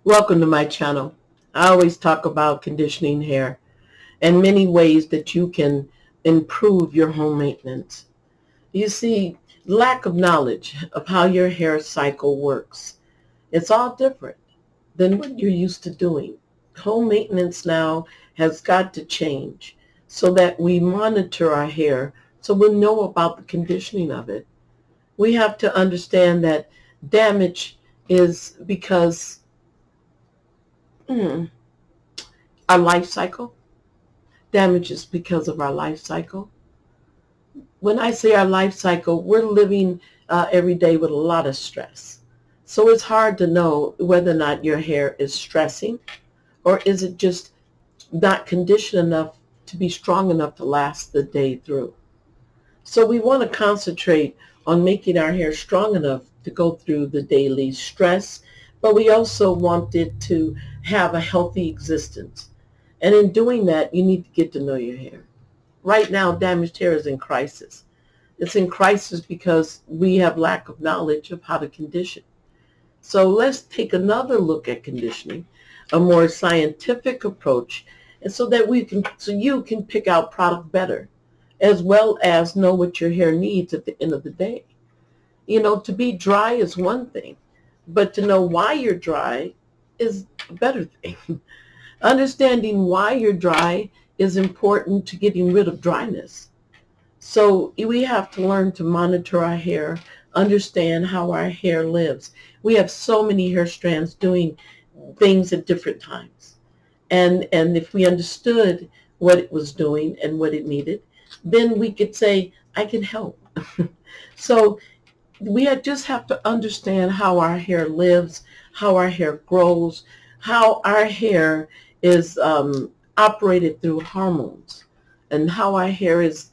Welcome to my channel. I always talk about conditioning hair and many ways that you can improve your home maintenance. You see, lack of knowledge of how your hair cycle works. It's all different than what you're used to doing. Home maintenance now has got to change so that we monitor our hair so we'll know about the conditioning of it. We have to understand that damage is because mm, our life cycle. Damage is because of our life cycle. When I say our life cycle, we're living every day with a lot of stress. So it's hard to know whether or not your hair is stressing or is it just not conditioned enough to be strong enough to last the day through. So we want to concentrate on making our hair strong enough to go through the daily stress, but we also want it to have a healthy existence. And in doing that, you need to get to know your hair. Right now, damaged hair is in crisis. It's in crisis because we have lack of knowledge of how to condition. So let's take another look at conditioning, a more scientific approach, and so you can pick out product better, as well as know what your hair needs at the end of the day. To be dry is one thing, but to know why you're dry is a better thing. Understanding why you're dry is important to getting rid of dryness. So we have to learn to monitor our hair, understand how our hair lives. We have so many hair strands doing things at different times. And if we understood what it was doing and what it needed, then we could say, I can help. So just have to understand how our hair lives, how our hair grows, how our hair is operated through hormones, and how our hair is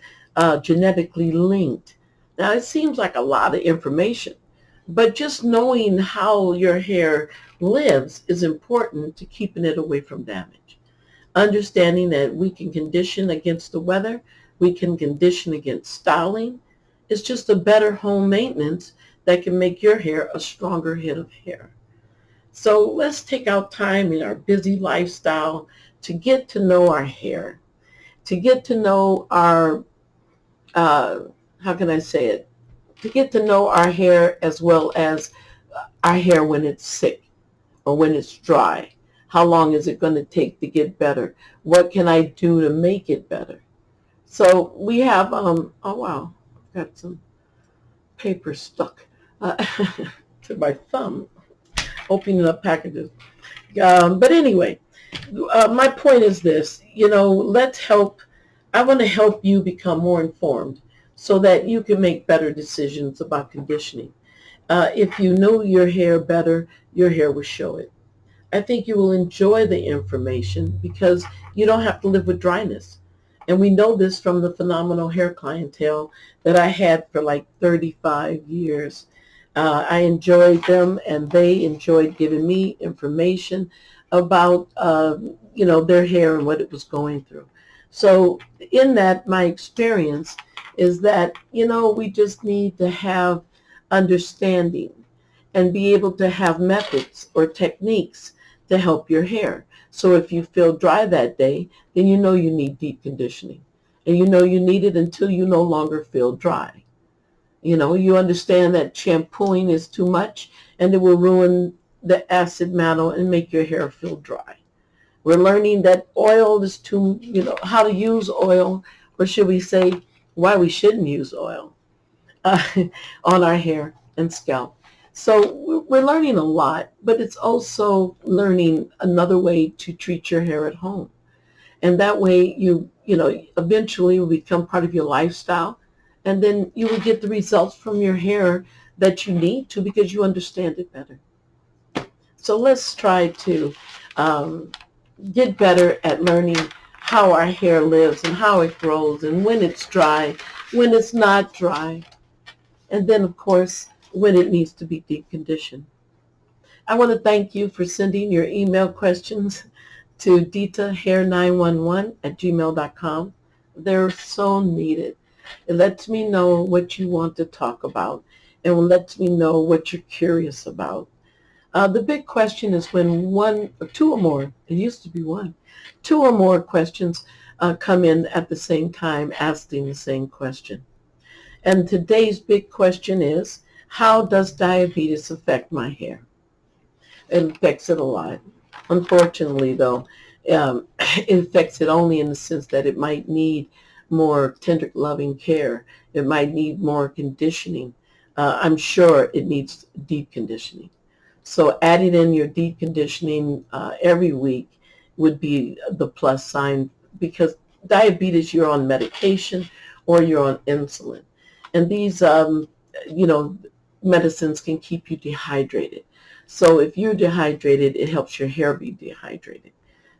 genetically linked. Now, it seems like a lot of information, but just knowing how your hair lives is important to keeping it away from damage. Understanding that we can condition against the weather, we can condition against styling. It's just a better home maintenance that can make your hair a stronger head of hair. So let's take out time in our busy lifestyle to get to know our hair, to get to know our, how can I say it, to get to know our hair as well as our hair when it's sick or when it's dry. How long is it going to take to get better? What can I do to make it better? So we have, oh wow, I've got some paper stuck uh, to my thumb, opening up packages. But anyway, my point is this, let's help. I want to help you become more informed so that you can make better decisions about conditioning. If you know your hair better, your hair will show it. I think you will enjoy the information because you don't have to live with dryness. And we know this from the phenomenal hair clientele that I had for like 35 years. I enjoyed them and they enjoyed giving me information about, their hair and what it was going through. So in that, my experience is that, we just need to have understanding and be able to have methods or techniques to help your hair. So if you feel dry that day, then you know you need deep conditioning. And you know you need it until you no longer feel dry. You understand that shampooing is too much and it will ruin the acid mantle and make your hair feel dry. We're learning that oil is too, how to use oil, or should we say why we shouldn't use oil uh, on our hair and scalp. So we're learning a lot, but it's also learning another way to treat your hair at home. And that way eventually will become part of your lifestyle. And then you will get the results from your hair that you need to because you understand it better. So let's try to um, get better at learning how our hair lives and how it grows and when it's dry, when it's not dry, and then, of course, when it needs to be deep conditioned. I want to thank you for sending your email questions to ditahair911@gmail.com. They're so needed. It lets me know what you want to talk about and it lets me know what you're curious about. The big question is when one or two or more, it used to be one, two or more questions come in at the same time asking the same question. And today's big question is, how does diabetes affect my hair? It affects it a lot. Unfortunately, though, it affects it only in the sense that it might need more tender, loving care. It might need more conditioning. I'm sure it needs deep conditioning. So adding in your deep conditioning every week would be the plus sign, because diabetes, you're on medication or you're on insulin. And these, you know, medicines can keep you dehydrated. So if you're dehydrated, it helps your hair be dehydrated.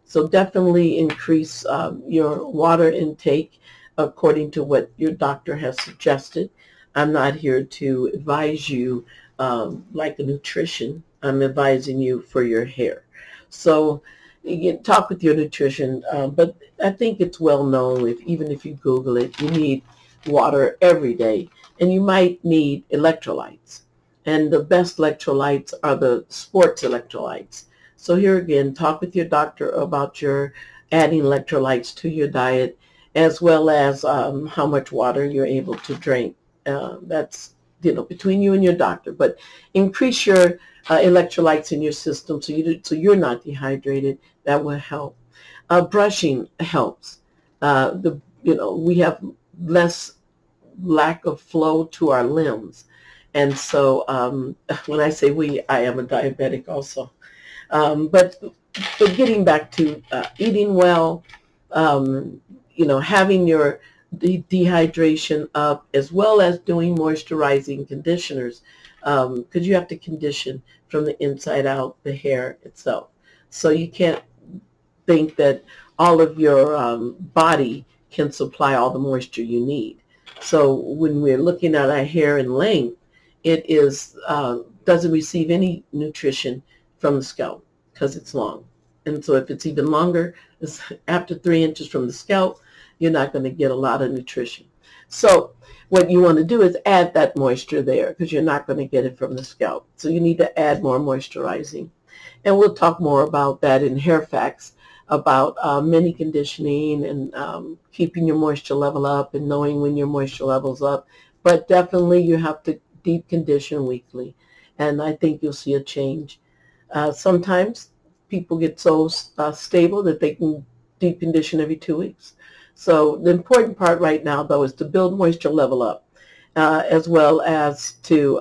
So definitely increase your water intake according to what your doctor has suggested. I'm not here to advise you like a nutrition. I'm advising you for your hair. So you can talk with your nutrition, but I think it's well known, if even if you Google it, you need water every day, and you might need electrolytes. And the best electrolytes are the sports electrolytes. So here again, talk with your doctor about your adding electrolytes to your diet, as well as how much water you're able to drink. That's, between you and your doctor. But increase your electrolytes in your system so you're not dehydrated. That will help. Brushing helps. We have less lack of flow to our limbs. And so when I say we, I am a diabetic also. But getting back to eating well, um, having your dehydration up, as well as doing moisturizing conditioners, because you have to condition from the inside out the hair itself. So you can't think that all of your body can supply all the moisture you need. So when we're looking at our hair in length, it is doesn't receive any nutrition from the scalp because it's long. And so if it's even longer, it's after 3 inches from the scalp, you're not going to get a lot of nutrition. So what you want to do is add that moisture there, because you're not going to get it from the scalp. So you need to add more moisturizing. And we'll talk more about that in Hair Facts, about mini conditioning and keeping your moisture level up and knowing when your moisture level's up. But definitely you have to deep condition weekly. And I think you'll see a change. Sometimes people get so stable that they can deep condition every 2 weeks. So the important part right now, though, is to build moisture level up, as well as to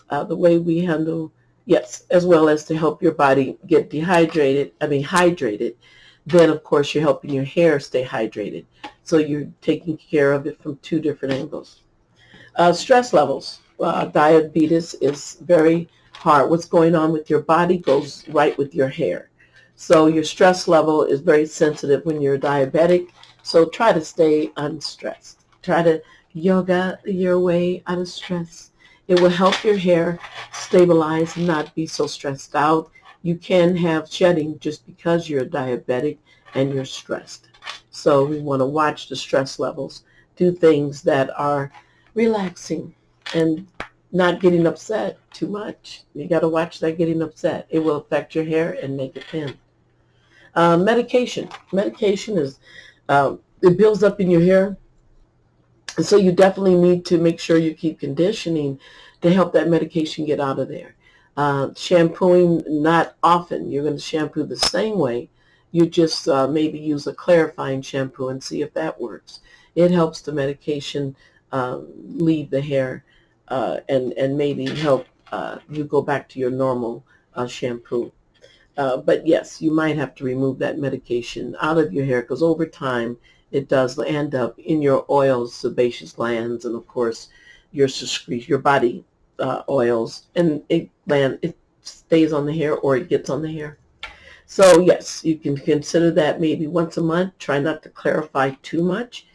the way we handle, yes, as well as to help your body get hydrated. Then, of course, you're helping your hair stay hydrated. So you're taking care of it from two different angles. Stress levels. Diabetes is very hard. What's going on with your body goes right with your hair. So your stress level is very sensitive when you're diabetic. So try to stay unstressed. Try to yoga your way out of stress. It will help your hair stabilize and not be so stressed out. You can have shedding just because you're diabetic and you're stressed. So we want to watch the stress levels. Do things that are relaxing and not getting upset too much. You got to watch that getting upset. It will affect your hair and make it thin. Medication. Medication is, it builds up in your hair. And so you definitely need to make sure you keep conditioning to help that medication get out of there. Shampooing, not often. You're going to shampoo the same way. You just maybe use a clarifying shampoo and see if that works. It helps the medication leave the hair and maybe help you go back to your normal shampoo. But yes, you might have to remove that medication out of your hair, because over time it does end up in your oils, sebaceous glands, and of course your secrete, your body oils, and it stays on the hair or it gets on the hair. So yes, you can consider that maybe once a month. Try not to clarify too much.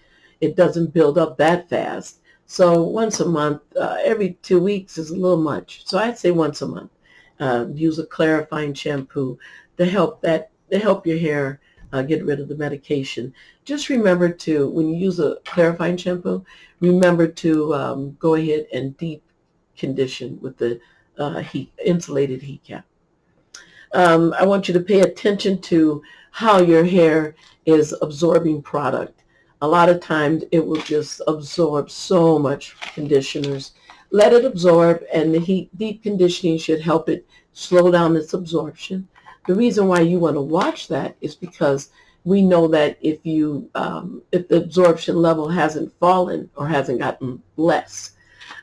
It doesn't build up that fast. So once a month, every 2 weeks is a little much. So I'd say once a month. Use a clarifying shampoo to help your hair get rid of the medication. Just remember to, when you use a clarifying shampoo, remember to go ahead and deep condition with the insulated heat cap. I want you to pay attention to how your hair is absorbing product. A lot of times it will just absorb so much conditioners. Let it absorb, and the deep conditioning should help it slow down its absorption. The reason why you want to watch that is because we know that if the absorption level hasn't fallen or hasn't gotten less,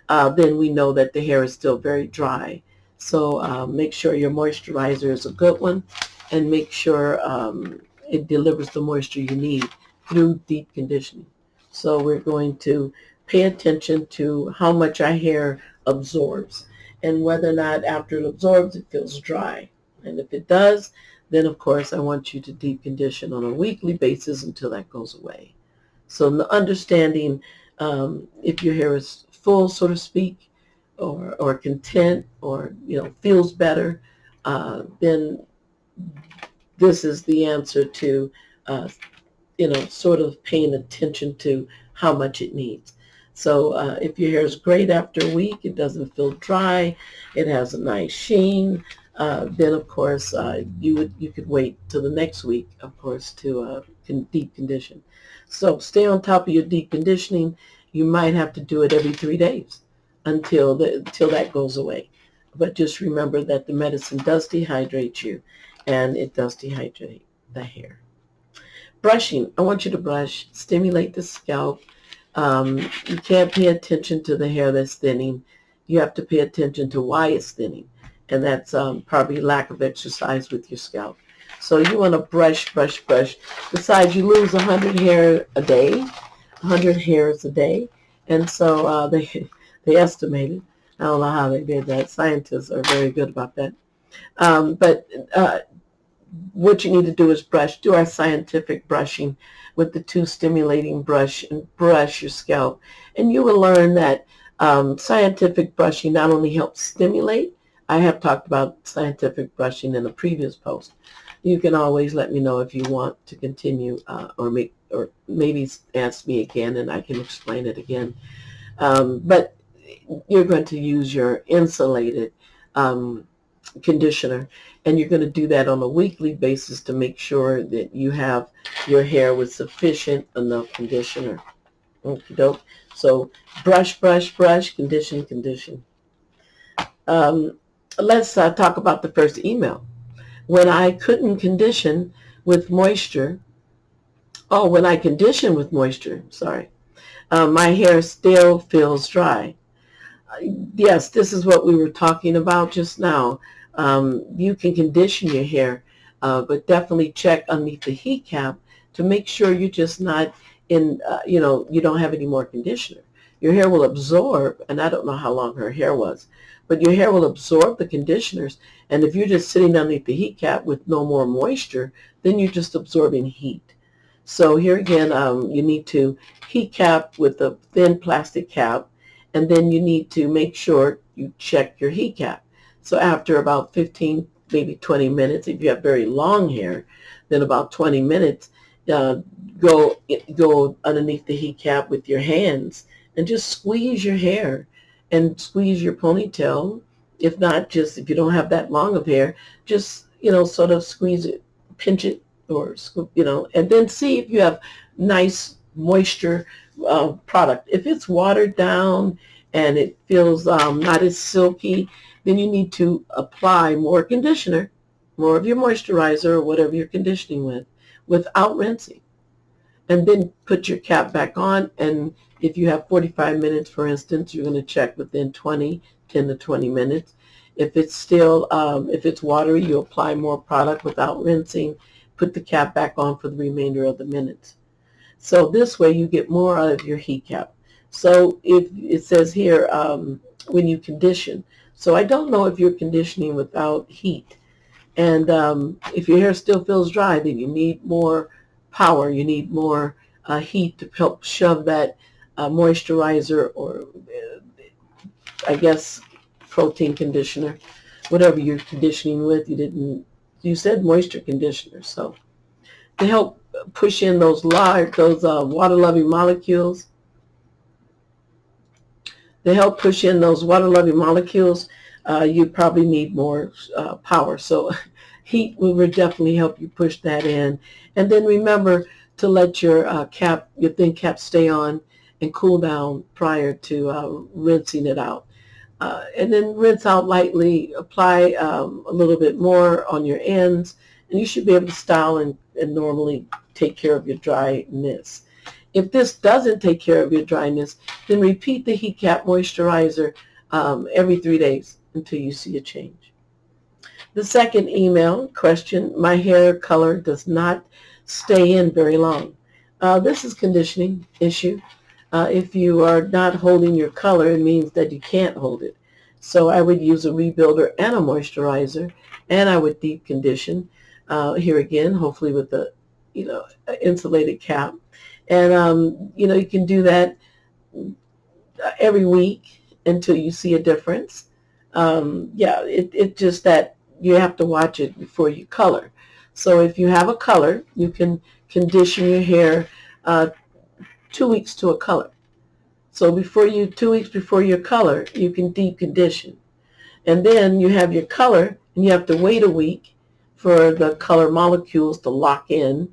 then we know that the hair is still very dry. So make sure your moisturizer is a good one, and make sure it delivers the moisture you need through deep conditioning. So we're going to pay attention to how much our hair absorbs and whether or not after it absorbs it feels dry. And if it does, then of course I want you to deep condition on a weekly basis until that goes away. So the understanding if your hair is full, so to speak, or content, or feels better, then this is the answer to sort of paying attention to how much it needs. So if your hair is great after a week, it doesn't feel dry, it has a nice sheen, then of course you could wait till the next week, of course, to deep condition. So stay on top of your deep conditioning. You might have to do it every 3 days until that goes away. But just remember that the medicine does dehydrate you, and it does dehydrate the hair. Brushing. I want you to brush, stimulate the scalp. You can't pay attention to the hair that's thinning. You have to pay attention to why it's thinning, and that's probably lack of exercise with your scalp. So you want to brush, brush, brush. Besides, you lose 100 hair a day, 100 hairs a day, and so they estimated. I don't know how they did that. Scientists are very good about that. But what you need to do is brush. Do our scientific brushing with the two stimulating brush, and brush your scalp. And you will learn that scientific brushing not only helps stimulate. I have talked about scientific brushing in a previous post. You can always let me know if you want to continue or maybe ask me again and I can explain it again. But you're going to use your insulated conditioner, and you're going to do that on a weekly basis to make sure that you have your hair with sufficient enough conditioner. Okie doke. So brush, brush, brush, condition, condition. Let's talk about the first email. When I couldn't condition with moisture, when I condition with moisture, sorry, my hair still feels dry. Yes, this is what we were talking about just now. You can condition your hair, but definitely check underneath the heat cap to make sure you're just not you don't have any more conditioner. Your hair will absorb, and I don't know how long her hair was, but your hair will absorb the conditioners, and if you're just sitting underneath the heat cap with no more moisture, then you're just absorbing heat. So here again, you need to heat cap with a thin plastic cap, and then you need to make sure you check your heat cap. So after about 15, maybe 20 minutes, if you have very long hair, then about 20 minutes, go underneath the heat cap with your hands and just squeeze your hair and squeeze your ponytail. If not, just if you don't have that long of hair, just, sort of squeeze it, pinch it, or, and then see if you have nice moisture product. If it's watered down and it feels not as silky, then you need to apply more conditioner, more of your moisturizer or whatever you're conditioning with, without rinsing. And then put your cap back on, and if you have 45 minutes, for instance, you're going to check within 10 to 20 minutes. If it's still, if it's watery, you apply more product without rinsing, put the cap back on for the remainder of the minutes. So this way you get more out of your heat cap. So if it says here, when you condition, so I don't know if you're conditioning without heat. And if your hair still feels dry, then you need more power. You need more heat to help shove that moisturizer, or I guess protein conditioner, whatever you're conditioning with. You said moisture conditioner. So to help push in those water-loving molecules, you probably need more power. So heat will definitely help you push that in. And then remember to let your your thin cap stay on and cool down prior to rinsing it out. And then rinse out lightly, apply a little bit more on your ends, and you should be able to style and normally take care of your dryness. If this doesn't take care of your dryness, then repeat the heat cap moisturizer every 3 days until you see a change. The second email question, my hair color does not stay in very long. This is conditioning issue. If you are not holding your color, it means that you can't hold it. So I would use a rebuilder and a moisturizer, and I would deep condition. Here again, hopefully with the insulated cap. And you can do that every week until you see a difference. It just that you have to watch it before you color. So if you have a color, you can condition your hair 2 weeks to a color. So 2 weeks before your color, you can deep condition. And then you have your color, and you have to wait a week for the color molecules to lock in,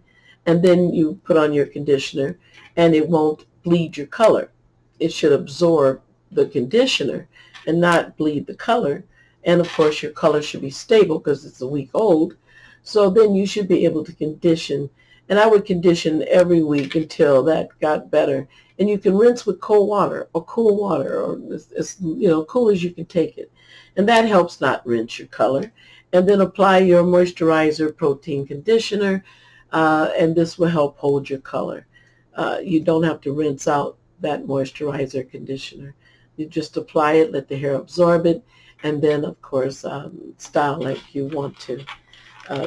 and then you put on your conditioner, and it won't bleed your color. It should absorb the conditioner and not bleed the color. And of course, your color should be stable because it's a week old. So then you should be able to condition. And I would condition every week until that got better. And you can rinse with cold water or cool water, or as cool as you can take it. And that helps not rinse your color. And then apply your moisturizer protein conditioner, and this will help hold your color. You don't have to rinse out that moisturizer conditioner. You just apply it, let the hair absorb it, and then, of course, style like you want to.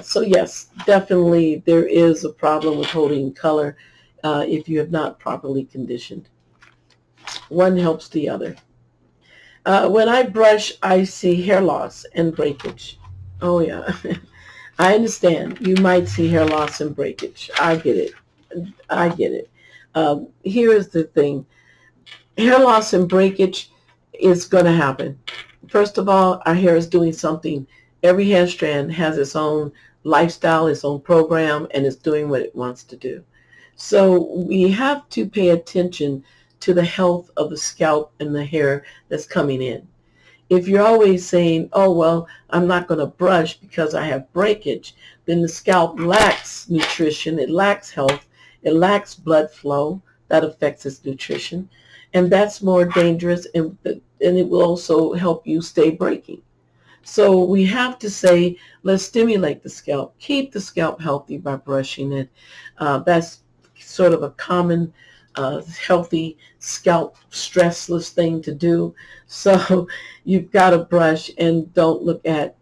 So yes, definitely there is a problem with holding color if you have not properly conditioned. One helps the other. When I brush, I see hair loss and breakage. Oh yeah, I understand. You might see hair loss and breakage. I get it. I get it. Here is the thing. Hair loss and breakage is going to happen. First of all, our hair is doing something. Every hair strand has its own lifestyle, its own program, and it's doing what it wants to do. So we have to pay attention to the health of the scalp and the hair that's coming in. If you're always saying, oh, well, I'm not going to brush because I have breakage, then the scalp lacks nutrition, it lacks health, it lacks blood flow. That affects its nutrition. And that's more dangerous, and it will also help you stay breaking. So we have to say, let's stimulate the scalp, keep the scalp healthy by brushing it. That's sort of a common healthy scalp stressless thing to do. So you've got to brush and don't look at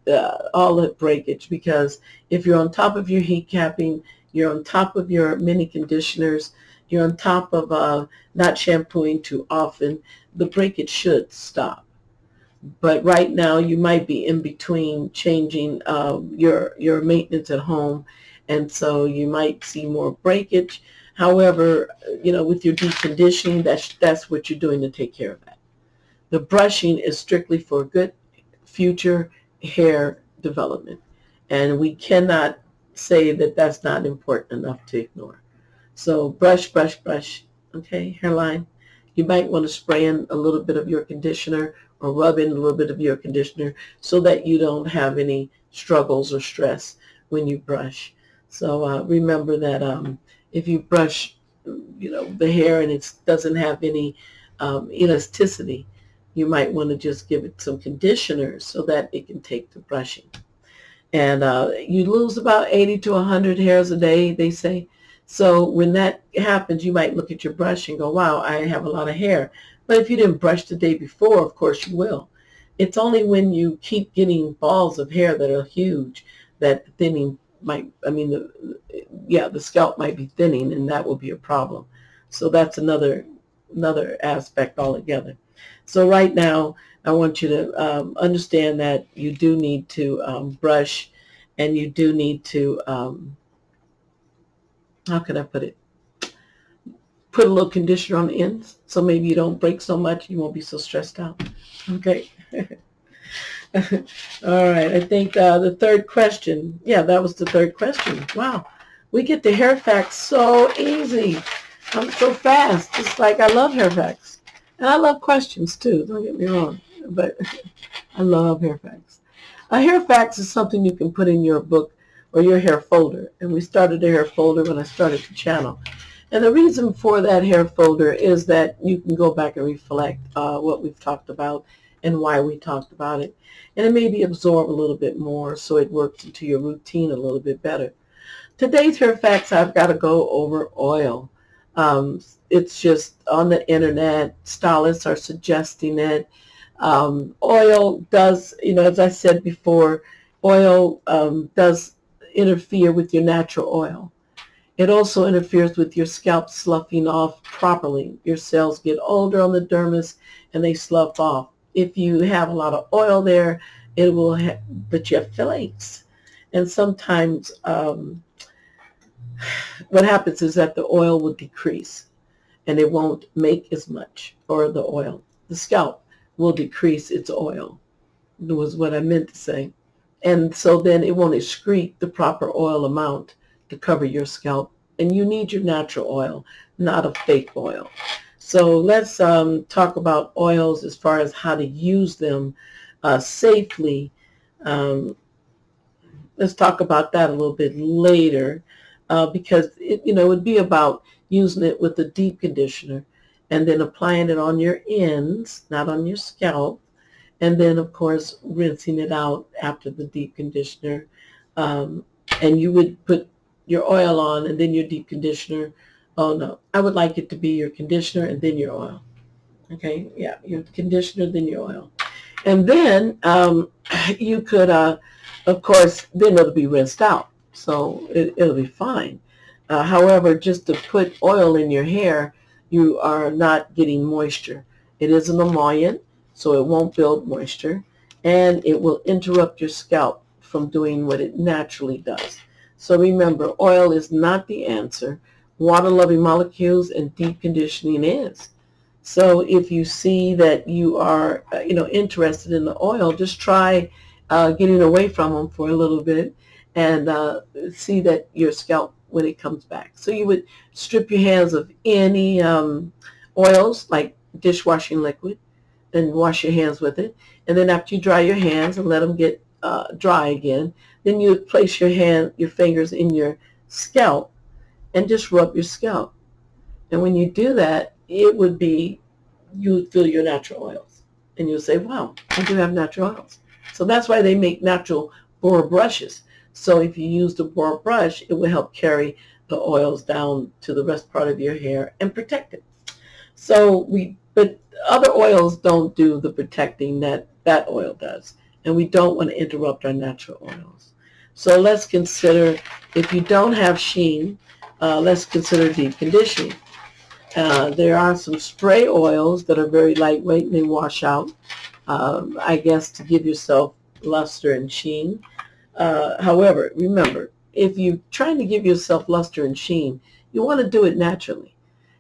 all the breakage, because if you're on top of your heat capping, you're on top of your mini conditioners, you're on top of not shampooing too often, the breakage should stop. But right now you might be in between changing your maintenance at home, and so you might see more breakage. However, with your deep conditioning, that's what you're doing to take care of that. The brushing is strictly for good future hair development, and we cannot say that that's not important enough to ignore. So brush, brush, brush. Okay, hairline. You might want to spray in a little bit of your conditioner or rub in a little bit of your conditioner so that you don't have any struggles or stress when you brush. So remember that if you brush, the hair and it doesn't have any elasticity, you might want to just give it some conditioner so that it can take the brushing. And you lose about 80 to 100 hairs a day, they say. So when that happens, you might look at your brush and go, wow, I have a lot of hair. But if you didn't brush the day before, of course you will. It's only when you keep getting balls of hair that are huge that the thinning the scalp might be thinning, and that will be a problem. So that's another aspect altogether. So right now, I want you to understand that you do need to brush, and you do need to, how can I put it? Put a little conditioner on the ends, so maybe you don't break so much, you won't be so stressed out. Okay. All right, I think the third question. Yeah, that was the third question. Wow, we get the hair facts so easy. I'm so fast. It's like I love hair facts. And I love questions too, don't get me wrong. But I love hair facts. A hair facts is something you can put in your book or your hair folder. And we started a hair folder when I started the channel. And the reason for that hair folder is that you can go back and reflect what we've talked about and why we talked about it. And it maybe absorb a little bit more so it works into your routine a little bit better. Today's hair facts, I've got to go over oil. It's just on the internet. Stylists are suggesting it. Oil does, as I said before, oil does interfere with your natural oil. It also interferes with your scalp sloughing off properly. Your cells get older on the dermis and they slough off. If you have a lot of oil there, it will but you have flakes. And sometimes what happens is that the oil will decrease and it won't make as much for the oil. The scalp will decrease its oil, was what I meant to say. And so then it won't excrete the proper oil amount to cover your scalp. And you need your natural oil, not a fake oil. So let's talk about oils as far as how to use them safely. Let's talk about that a little bit later because it would be about using it with a deep conditioner and then applying it on your ends, not on your scalp. And then, of course, rinsing it out after the deep conditioner. And you would put your oil on and then your deep conditioner. Oh, no. I would like it to be your conditioner and then your oil. Okay? Yeah, your conditioner, then your oil. And then you could, of course, then it'll be rinsed out. So it'll be fine. However, just to put oil in your hair, you are not getting moisture. It is an emollient, so it won't build moisture, and it will interrupt your scalp from doing what it naturally does. So remember, oil is not the answer. Water-loving molecules and deep conditioning is. So if you see that you are, interested in the oil, just try getting away from them for a little bit and see that your scalp when it comes back. So you would strip your hands of any oils like dishwashing liquid and wash your hands with it. And then after you dry your hands and let them get dry again, then you would place your fingers in your scalp and just rub your scalp. And when you do that, you would feel your natural oils. And you'll say, wow, I do have natural oils. So that's why they make natural bore brushes. So if you use the bore brush, it will help carry the oils down to the rest part of your hair and protect it. But other oils don't do the protecting that oil does. And we don't want to interrupt our natural oils. So let's consider, if you don't have sheen, let's consider deep conditioning. There are some spray oils that are very lightweight and they wash out, I guess, to give yourself luster and sheen. However, remember, if you're trying to give yourself luster and sheen, you want to do it naturally.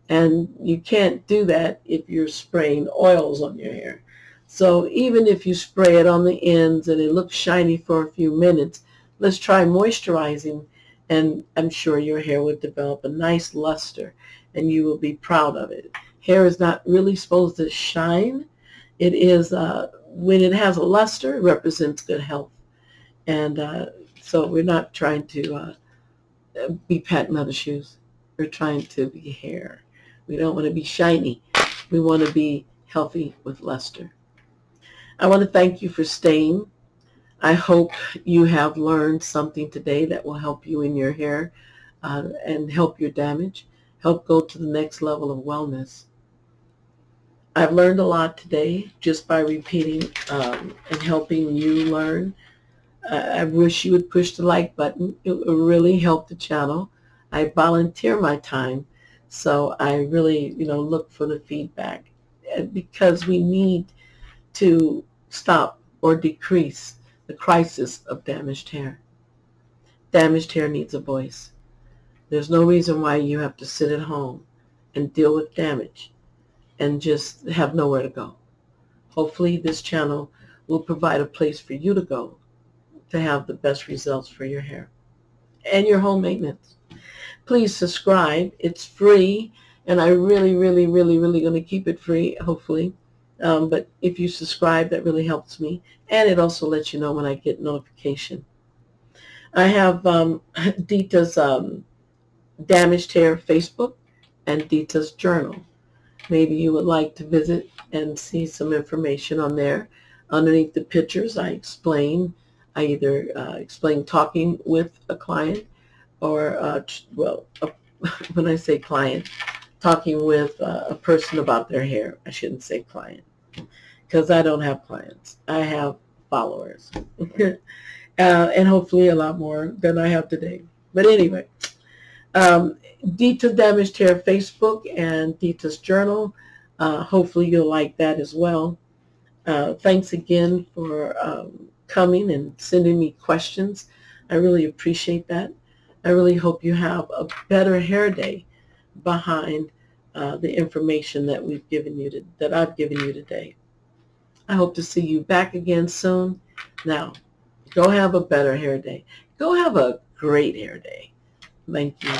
And you can't do that if you're spraying oils on your hair. So even if you spray it on the ends and it looks shiny for a few minutes, let's try moisturizing, and I'm sure your hair would develop a nice luster and you will be proud of it. Hair is not really supposed to shine. It is, when it has a luster, it represents good health. And so we're not trying to be patent leather shoes. We're trying to be hair. We don't want to be shiny. We want to be healthy with luster. I want to thank you for staying. I hope you have learned something today that will help you in your hair and help your damage, help go to the next level of wellness. I've learned a lot today just by repeating and helping you learn. I wish you would push the like button. It would really help the channel. I volunteer my time, so I really, look for the feedback because we need to stop or decrease the crisis of damaged hair. Damaged hair needs a voice. There's no reason why you have to sit at home and deal with damage and just have nowhere to go. Hopefully this channel will provide a place for you to go to have the best results for your hair and your home maintenance. Please subscribe. It's free, and I really, really, really, really going to keep it free, hopefully. But if you subscribe, that really helps me, and it also lets you know when I get notification. I have Dita's Damaged Hair Facebook and Dita's Journal. Maybe you would like to visit and see some information on there. Underneath the pictures, I either explain talking with a client or, when I say client, talking with a person about their hair. I shouldn't say client because I don't have clients. I have followers. And hopefully a lot more than I have today. But anyway, Dita Damaged Hair Facebook and Dita's Journal. Hopefully you'll like that as well. Thanks again for coming and sending me questions. I really appreciate that. I really hope you have a better hair day behind the information that that I've given you today. I hope to see you back again soon. Now, go have a better hair day. Go have a great hair day. Thank you.